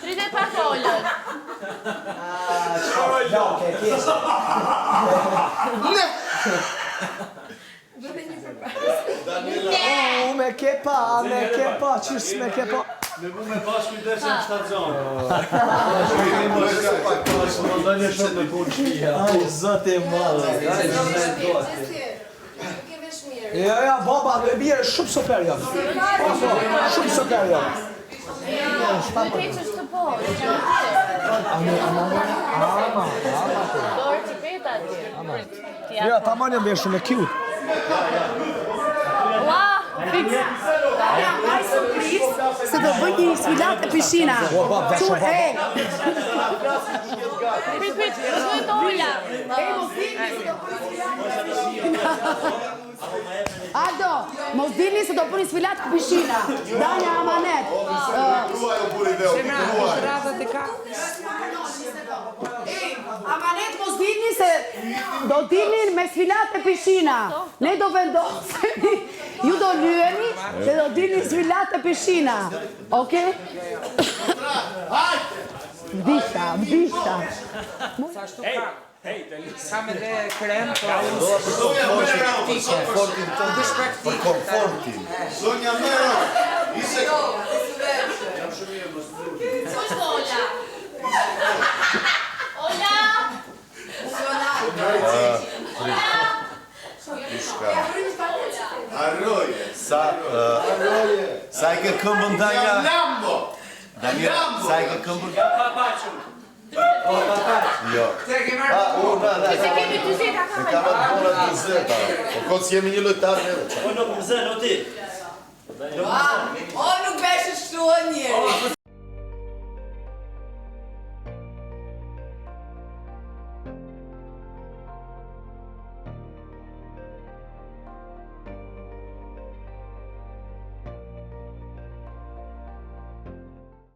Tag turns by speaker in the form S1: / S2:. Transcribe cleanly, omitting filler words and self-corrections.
S1: 35 folën.
S2: No, che chiesa. Me che pa, qysh me che pa.
S3: Me bu me pas kujdesën në shtacion.
S2: Aj, zot e madhe. Ja, baba, me mirë, shumë super jam. Shumë super jam.
S1: Du heqës të po, dorë të peta atje.
S2: Ja, tamam jam bërë shumë e cute.
S1: Ua,
S4: Ai surprizë se do bëj një sfilat e pishina.
S1: prit, duhet Ola.
S4: Aldo, mos dilni se do bëni sfilat e pishina. Danja amanet. Amanet mos dilni se do dilni me sfilat e pishina. Ne do vendosemi, ju do lyeni se do dilni sfilat e pishina. Okej? Vdisha.
S5: Kam edhe krem
S6: për komfortin.
S7: Zonja Mero, ise...
S1: Kush Ola? Ola!
S7: Arroje.
S6: Sa e ke këmbën Danja?
S7: Lambo.
S6: Sa e ke këmbën? Jo.
S1: Se kemi 20
S6: Se ka më të bona 20. Po këtë si jemi një lojtar neve.
S3: O nuk më zë, o ti.
S8: O nuk beshe shtu,